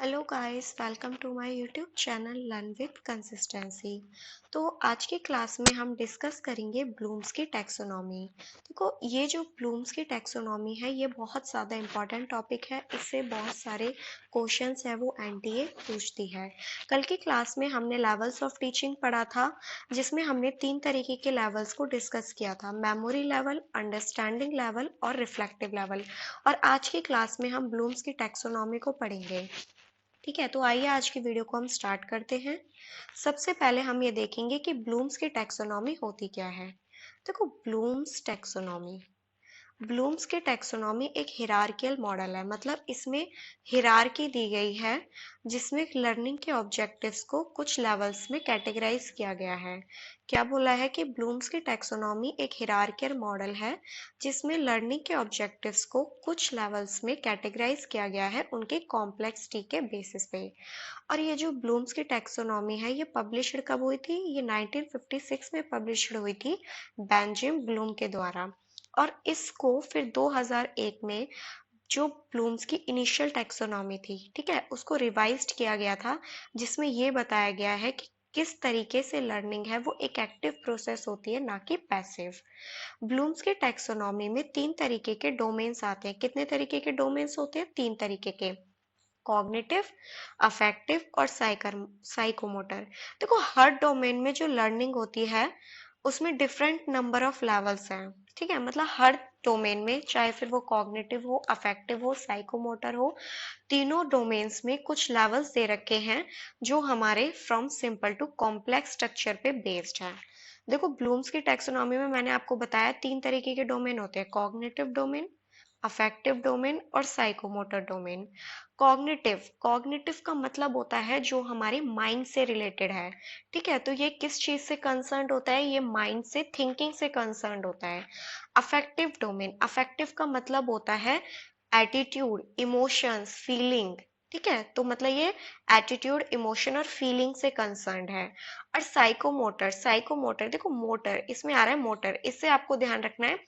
Hello guys, welcome to my YouTube channel learn with consistency. तो आज की class में हम डिस्कस करेंगे ब्लूम्स की टैक्सोनॉमी। देखो, ये जो ब्लूम्स की टैक्सोनॉमी है ये बहुत ज़्यादा इम्पॉर्टेंट टॉपिक है। इससे बहुत सारे क्वेश्चंस है वो एनटीए पूछती है। कल की क्लास में हमने लेवल्स ऑफ टीचिंग पढ़ा था, जिसमें हमने 3 तरीके के लेवल्स को डिस्कस किया था: मेमोरी लेवल, अंडरस्टैंडिंग लेवल और रिफ्लेक्टिव लेवल। और आज की क्लास में हम ब्लूम्स की टैक्सोनॉमी को पढ़ेंगे। ठीक है, तो आइए आज की वीडियो को हम स्टार्ट करते हैं। सबसे पहले हम ये देखेंगे कि ब्लूम्स की टैक्सोनॉमी होती क्या है। देखो, ब्लूम्स की टैक्सोनॉमी एक हिरार्कियल मॉडल है। मतलब इसमें हिरार्की दी गई है, जिसमें लर्निंग के ऑब्जेक्टिव्स को कुछ लेवल्स में कैटेगराइज किया गया है। क्या बोला है कि ब्लूम्स की टैक्सोनॉमी एक हिरार्कियल मॉडल है, जिसमें लर्निंग के ऑब्जेक्टिव्स को कुछ लेवल्स में कैटेगराइज किया गया है उनके कॉम्प्लेक्सिटी के बेसिस पे। और ये जो ब्लूम्स की टैक्सोनॉमी है ये पब्लिश्ड कब हुई थी? ये 1956 में पब्लिश्ड हुई थी बेंजामिन ब्लूम के द्वारा। और इसको फिर 2001 में जो ब्लूम्स की इनिशियल टैक्सोनॉमी थी, ठीक है, उसको रिवाइज्ड किया गया था, जिसमें ये बताया गया है कि किस तरीके से लर्निंग है वो एक एक्टिव प्रोसेस होती है, ना कि पैसिव। ब्लूम्स के टैक्सोनॉमी में 3 तरीके के डोमेन्स आते हैं। कितने तरीके के डोमेन्स होते हैं? 3 तरीके के: कॉग्निटिव, अफेक्टिव और साइकोमोटर। देखो, हर डोमेन में जो लर्निंग होती है उसमें डिफरेंट नंबर ऑफ लेवल्स हैं। ठीक है, मतलब हर डोमेन में, चाहे फिर वो कॉग्निटिव हो, अफेक्टिव हो, साइकोमोटर हो, तीनों डोमेन्स में कुछ लेवल्स दे रखे हैं जो हमारे from simple to complex structure पे बेस्ड है। देखो, ब्लूम्स की टैक्सोनॉमी में मैंने आपको बताया 3 तरीके के डोमेन होते हैं: कॉग्निटिव डोमेन, अफेक्टिव डोमेन और साइकोमोटर डोमेन। कॉग्निटिव का मतलब होता है जो हमारे माइंड से रिलेटेड है। ठीक है, तो ये किस चीज से कंसर्न होता है? ये माइंड से, थिंकिंग से कंसर्न होता है। अफेक्टिव का मतलब होता है एटीट्यूड, इमोशंस, फीलिंग। ठीक है, तो मतलब ये एटीट्यूड, इमोशन और फीलिंग से कंसर्न है। और साइकोमोटर देखो, मोटर इसमें आ रहा है, मोटर इससे आपको ध्यान रखना है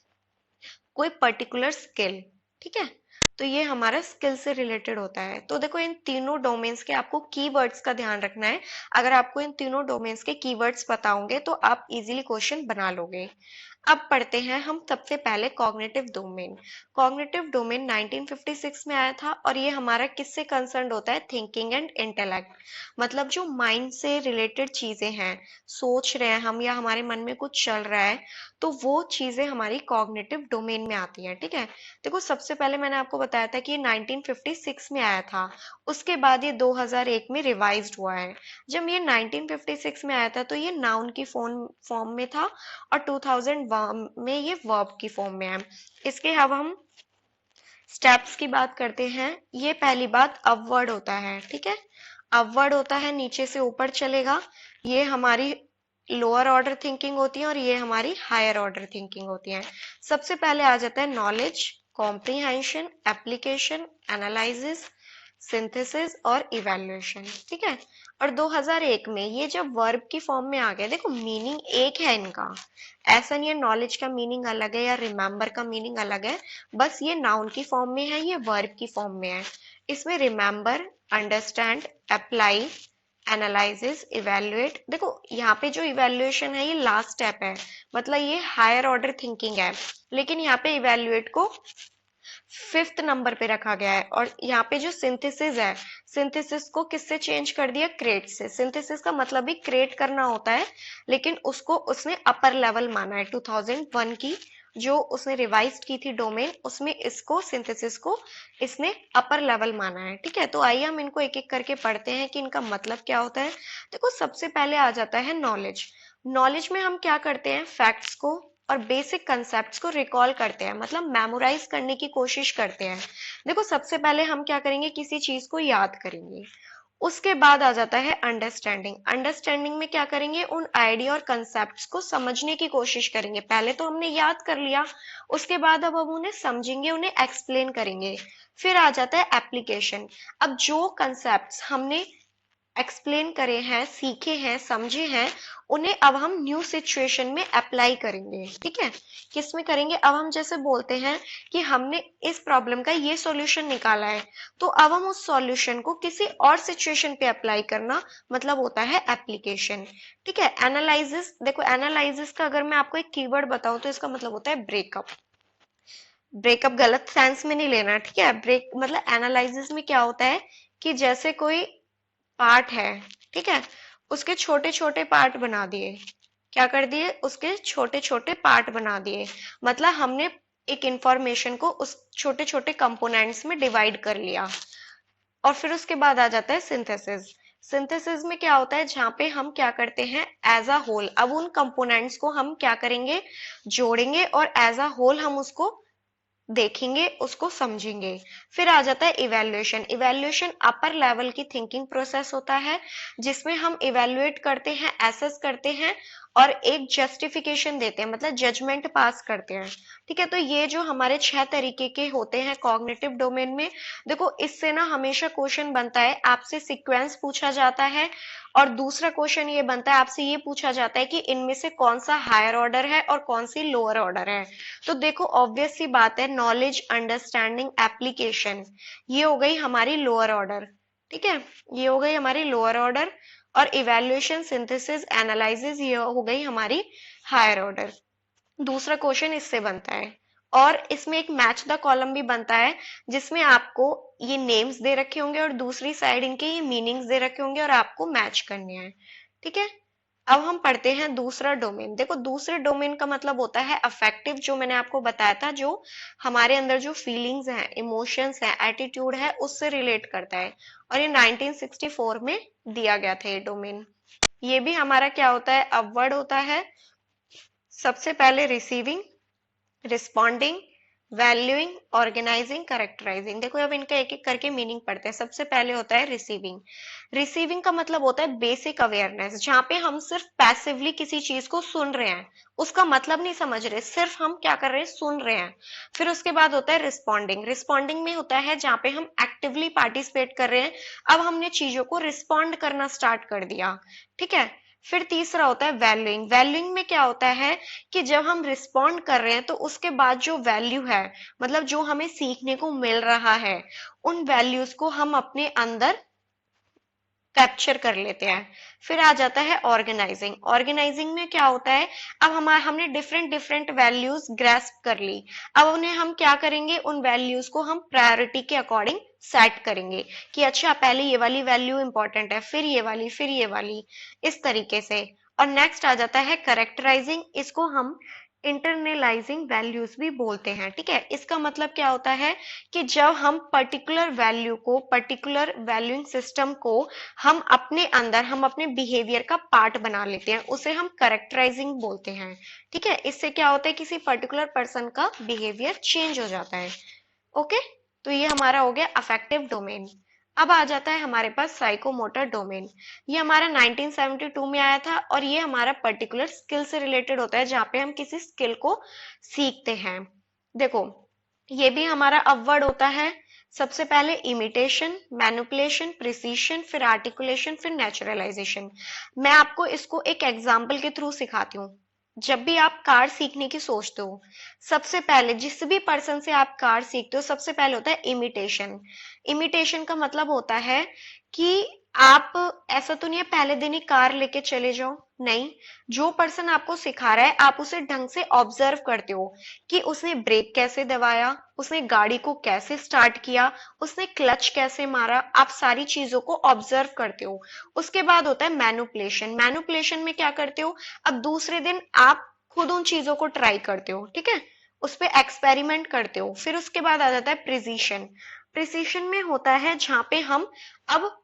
कोई पर्टिकुलर स्किल। ठीक है, तो ये हमारा स्किल से रिलेटेड होता है। तो देखो, इन तीनों डोमेन्स के आपको कीवर्ड्स का ध्यान रखना है। अगर आपको इन तीनों डोमेन्स के कीवर्ड्स पता होंगे तो आप इजीली क्वेश्चन बना लोगे। अब पढ़ते हैं हम सबसे पहले कॉग्निटिव डोमेन 1956 में आया था, और ये हमारा किससे कंसर्न होता है? Thinking and intellect. मतलब जो माइंड से रिलेटेड चीजें हैं, सोच रहे हैं हम या हमारे मन में कुछ चल रहा है, तो वो चीजें हमारी कॉग्निटिव डोमेन में आती हैं। ठीक है, देखो, सबसे पहले मैंने आपको बताया था कि ये 1956 में आया था, उसके बाद ये 2001 में रिवाइज्ड हुआ है। जब ये 1956 में आया था तो ये नाउन की फॉर्म में था, और 2001 में ये वर्ब की फॉर्म में है। इसके अब हम स्टेप्स की बात करते हैं। ये पहली बात, अपवर्ड होता है। ठीक है, अपवर्ड होता है, नीचे से ऊपर चलेगा। ये हमारी लोअर ऑर्डर थिंकिंग होती है और ये हमारी हायर ऑर्डर थिंकिंग होती है। सबसे पहले आ जाता है knowledge, comprehension, application, analysis, synthesis और इवैल्यूएशन। ठीक है, और 2001 में ये जब वर्ब की फॉर्म में आ गया, देखो मीनिंग एक है इनका। ऐसा नहीं है नॉलेज का मीनिंग अलग है या रिमेंबर का मीनिंग अलग है, बस ये नाउन की फॉर्म में है, ये वर्ब की फॉर्म में है। इसमें remember, understand, apply, analysis, evaluate. देखो, यहाँ पे जो इवेल्युएशन है ये लास्ट स्टेप है, मतलब ये हायर ऑर्डर थिंकिंग है, लेकिन यहाँ पे इवेल्युएट को 5th नंबर पे रखा गया है। और यहाँ पे जो सिंथेसिस है, सिंथेसिस को किससे चेंज कर दिया? क्रिएट से। सिंथेसिस का मतलब भी क्रिएट करना होता है, लेकिन उसको उसने अपर लेवल माना है। 2001 की जो उसने रिवाइज की थी डोमेन, उसमें इसको, सिंथेसिस को, इसने अपर लेवल माना है। ठीक है, तो आइए हम इनको एक एक करके पढ़ते हैं कि इनका मतलब क्या होता है। देखो, सबसे पहले आ जाता है नॉलेज। नॉलेज में हम क्या करते हैं? फैक्ट्स को और बेसिक कंसेप्ट्स को रिकॉल करते हैं, मतलब मेमोराइज करने की कोशिश करते हैं। देखो, सबसे पहले हम क्या करेंगे? किसी चीज को याद करेंगे। उसके बाद आ जाता है अंडरस्टैंडिंग। अंडरस्टैंडिंग में क्या करेंगे? उन आइडिया और कंसेप्ट्स को समझने की कोशिश करेंगे। पहले तो हमने याद कर लिया, उसके बाद अब हम उन्हें समझेंगे, उन्हें एक्सप्लेन करेंगे। फिर आ जाता है एप्लीकेशन। अब जो कंसेप्ट्स हमने एक्सप्लेन करे हैं, सीखे हैं, समझे हैं, उन्हें अब हम न्यू सिचुएशन में अप्लाई करेंगे। ठीक है, किस में करेंगे? अब हम जैसे बोलते हैं कि हमने इस प्रॉब्लम का ये सॉल्यूशन निकाला है, तो अब हम उस सॉल्यूशन को किसी और सिचुएशन पे अप्लाई करना मतलब होता है एप्लीकेशन। ठीक है, एनालिसिस, देखो एनालिसिस का अगर मैं आपको एक कीवर्ड बताऊं तो इसका मतलब होता है ब्रेकअप। ब्रेकअप गलत सेंस में नहीं लेना, ठीक है। ब्रेक मतलब एनालिसिस में क्या होता है कि जैसे कोई पार्ट है, ठीक है, उसके छोटे छोटे पार्ट बना दिए। क्या कर दिए? उसके छोटे छोटे पार्ट बना दिए, मतलब हमने एक इंफॉर्मेशन को उस छोटे छोटे कंपोनेंट्स में डिवाइड कर लिया। और फिर उसके बाद आ जाता है सिंथेसिस। सिंथेसिस में क्या होता है? जहां पे हम क्या करते हैं, एज अ होल अब उन कंपोनेंट्स को हम क्या करेंगे, जोड़ेंगे और एज अ होल हम उसको देखेंगे, उसको समझेंगे। फिर आ जाता है इवेल्युएशन। इवेल्युएशन अपर लेवल की थिंकिंग प्रोसेस होता है, जिसमें हम इवेल्युएट करते हैं, एसेस करते हैं और एक जस्टिफिकेशन देते हैं, मतलब जजमेंट पास करते हैं। ठीक है, तो ये जो हमारे 6 तरीके के होते हैं कॉग्निटिव डोमेन में। देखो इससे ना हमेशा क्वेश्चन बनता है, आपसे सीक्वेंस पूछा जाता है और दूसरा क्वेश्चन ये बनता है, आपसे ये पूछा जाता है कि इनमें से कौन सा हायर ऑर्डर है और कौन सी लोअर ऑर्डर है। तो देखो ऑब्वियस सी बात है, नॉलेज, अंडरस्टैंडिंग, एप्लीकेशन, ये हो गई हमारी लोअर ऑर्डर। ठीक है, ये हो गई हमारी लोअर ऑर्डर। और इवेल्युएशन, सिंथेसिस, एनालिसिस, ये हो गई हमारी हायर ऑर्डर। दूसरा क्वेश्चन इससे बनता है। और इसमें एक मैच द कॉलम भी बनता है, जिसमें आपको ये नेम्स दे रखे होंगे और दूसरी साइड इनके ये मीनिंग्स दे रखे होंगे और आपको मैच करने हैं। ठीक है, अब हम पढ़ते हैं दूसरा डोमेन। देखो दूसरे डोमेन का मतलब होता है अफेक्टिव, जो मैंने आपको बताया था, जो हमारे अंदर जो फीलिंग्स हैं, इमोशंस हैं, एटीट्यूड है, उससे रिलेट करता है। और ये 1964 में दिया गया था ये डोमेन। ये भी हमारा क्या होता है, अपवर्ड होता है। सबसे पहले रिसीविंग, रिस्पॉन्डिंग, वैल्यूइंग, ऑर्गेनाइजिंग, करेक्टराइजिंग। देखो अब इनका एक एक करके मीनिंग पढ़ते हैं। सबसे पहले होता है रिसीविंग। रिसीविंग का मतलब होता है बेसिक अवेयरनेस, जहां पे हम सिर्फ पैसिवली किसी चीज को सुन रहे हैं, उसका मतलब नहीं समझ रहे, सिर्फ हम क्या कर रहे हैं, सुन रहे हैं। फिर उसके बाद होता है रिस्पॉन्डिंग। रिस्पॉन्डिंग में होता है जहां पे हम एक्टिवली पार्टिसिपेट कर रहे हैं, अब हमने चीजों को रिस्पॉन्ड करना स्टार्ट कर दिया। ठीक है, फिर तीसरा होता है वैल्यूइंग। वैल्यूइंग में क्या होता है कि जब हम रिस्पॉन्ड कर रहे हैं तो उसके बाद जो वैल्यू है, मतलब जो हमें सीखने को मिल रहा है, उन वैल्यूज को हम अपने अंदर कैप्चर कर लेते हैं। फिर आ जाता है ऑर्गेनाइजिंग। ऑर्गेनाइजिंग में क्या होता है, अब हमने डिफरेंट डिफरेंट वैल्यूज ग्रैस्प कर ली, अब उन्हें हम क्या करेंगे, उन वैल्यूज को हम प्रायोरिटी के अकॉर्डिंग सेट करेंगे कि अच्छा पहले ये वाली वैल्यू इंपॉर्टेंट है, फिर ये वाली, फिर ये वाली, इस तरीके से। और नेक्स्ट आ जाता है करेक्टराइजिंग। इसको हम इंटरनलाइजिंग वैल्यूज भी बोलते हैं। ठीक है, इसका मतलब क्या होता है कि जब हम पर्टिकुलर वैल्यू को, पर्टिकुलर वैल्यूइंग सिस्टम को हम अपने अंदर, हम अपने बिहेवियर का पार्ट बना लेते हैं, उसे हम करेक्टराइजिंग बोलते हैं। ठीक है, इससे क्या होता है, किसी पर्टिकुलर पर्सन का बिहेवियर चेंज हो जाता है। ओके, तो ये हमारा हो गया अफेक्टिव डोमेन। अब आ जाता है हमारे पास साइकोमोटर डोमेन। ये हमारा 1972 में आया था और ये हमारा पर्टिकुलर स्किल से रिलेटेड होता है, जहां पे हम किसी स्किल को सीखते हैं। देखो ये भी हमारा अपवर्ड होता है। सबसे पहले इमिटेशन, मैनिपुलेशन, प्रिसीशन, फिर आर्टिकुलेशन, फिर नेचुरलाइजेशन। मैं आपको इसको एक एग्जाम्पल के थ्रू सिखाती हूँ। जब भी आप कार सीखने की सोचते हो, सबसे पहले जिस भी पर्सन से आप कार सीखते हो, सबसे पहले होता है इमिटेशन। इमिटेशन का मतलब होता है कि आप, ऐसा तो नहीं है पहले दिन ही कार लेके चले जाओ, नहीं, जो पर्सन आपको सिखा रहा है आप उसे ढंग से ऑब्जर्व करते हो कि उसने ब्रेक कैसे दबाया, उसने गाड़ी को कैसे स्टार्ट किया, उसने क्लच कैसे मारा, आप सारी चीजों को ऑब्जर्व करते हो। उसके बाद होता है मैनिपुलेशन। मैनिपुलेशन में क्या करते हो, अब दूसरे दिन आप खुद उन चीजों को ट्राई करते हो, ठीक है, उस पर एक्सपेरिमेंट करते हो। फिर उसके बाद आ जाता है प्रिसीशन। प्रिसीशन में होता है जहां पे हम अब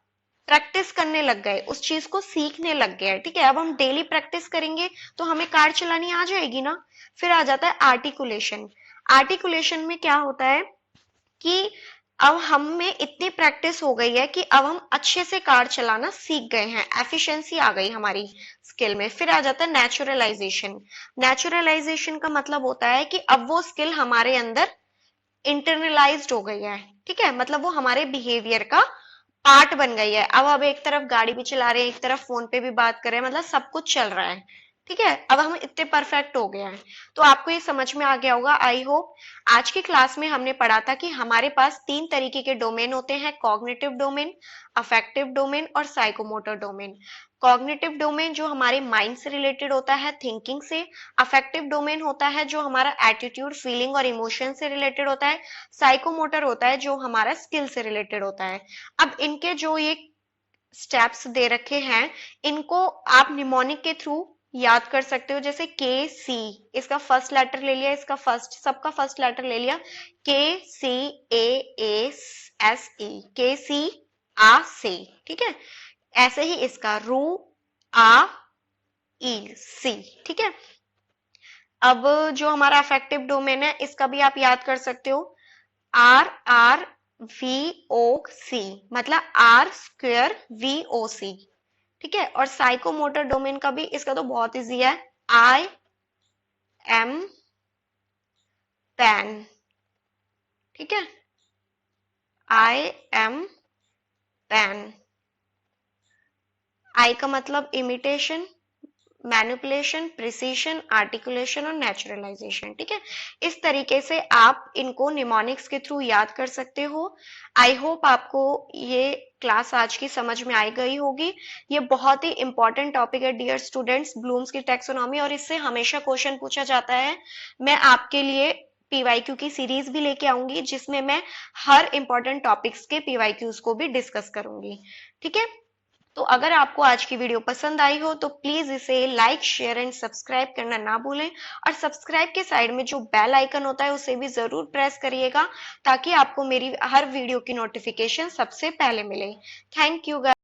प्रैक्टिस करने लग गए, उस चीज को सीखने लग गए। ठीक है, अब हम डेली प्रैक्टिस करेंगे तो हमें कार चलानी आ जाएगी ना। फिर आ जाता है आर्टिकुलेशन। आर्टिकुलेशन में क्या होता है कि अब हम में इतनी प्रैक्टिस हो गई है कि अब हम अच्छे से कार चलाना सीख गए हैं, एफिशिएंसी आ गई हमारी स्किल में। फिर आ जाता है नेचुरलाइजेशन। नेचुरलाइजेशन का मतलब होता है कि अब वो स्किल हमारे अंदर इंटरनलाइज्ड हो गई है। ठीक है, मतलब वो हमारे बिहेवियर का पार्ट बन गई है। अब एक तरफ गाड़ी भी चला रहे हैं, एक तरफ फोन पे भी बात कर रहे हैं, मतलब सब कुछ चल रहा है। ठीक है, अब हम इतने परफेक्ट हो गए हैं। तो आपको ये समझ में आ गया होगा, आई होप। आज की क्लास में हमने पढ़ा था कि हमारे पास 3 तरीके के डोमेन होते हैं, कॉग्निटिव डोमेन, अफेक्टिव डोमेन और साइकोमोटर डोमेन। कॉग्निटिव डोमेन जो हमारे माइंड से रिलेटेड होता है, थिंकिंग से। अफेक्टिव डोमेन होता है जो हमारा एटीट्यूड, फीलिंग और इमोशन से रिलेटेड होता है। साइकोमोटर होता है जो हमारा स्किल से रिलेटेड होता है। अब इनके जो ये स्टेप्स दे रखे हैं, इनको आप निमोनिक के थ्रू याद कर सकते हो। जैसे के सी, इसका फर्स्ट लेटर ले लिया, इसका फर्स्ट, सबका फर्स्ट लेटर ले लिया, के सी ए एस ई, के सी आ से। ठीक है, ऐसे ही इसका रू आ ई सी। ठीक है, अब जो हमारा अफेक्टिव डोमेन है, इसका भी आप याद कर सकते हो, आर आर वी ओ सी, मतलब आर स्क्वेयर वी ओ सी। ठीक है, और साइकोमोटर डोमेन का भी, इसका तो बहुत इजी है, आई एम पेन। ठीक है, आई एम पेन। आई का मतलब इमिटेशन, मैनिपुलेशन, प्रिसीशन, आर्टिकुलेशन और नेचुरलाइजेशन। ठीक है, इस तरीके से आप इनको निमोनिक्स के थ्रू याद कर सकते हो। आई होप आपको ये क्लास आज की समझ में आई गई होगी। ये बहुत ही इंपॉर्टेंट टॉपिक है डियर स्टूडेंट्स, ब्लूम्स की टैक्सोनॉमी, और इससे हमेशा क्वेश्चन पूछा जाता है। मैं आपके लिए पीवाईक्यू की सीरीज भी लेके आऊंगी, जिसमें मैं हर इंपॉर्टेंट टॉपिक्स के पीवाईक्यूज को भी डिस्कस करूंगी। ठीक है, तो अगर आपको आज की वीडियो पसंद आई हो तो प्लीज इसे लाइक, शेयर एंड सब्सक्राइब करना ना भूलें, और सब्सक्राइब के साइड में जो बेल आइकन होता है उसे भी जरूर प्रेस करिएगा, ताकि आपको मेरी हर वीडियो की नोटिफिकेशन सबसे पहले मिले। Thank you guys.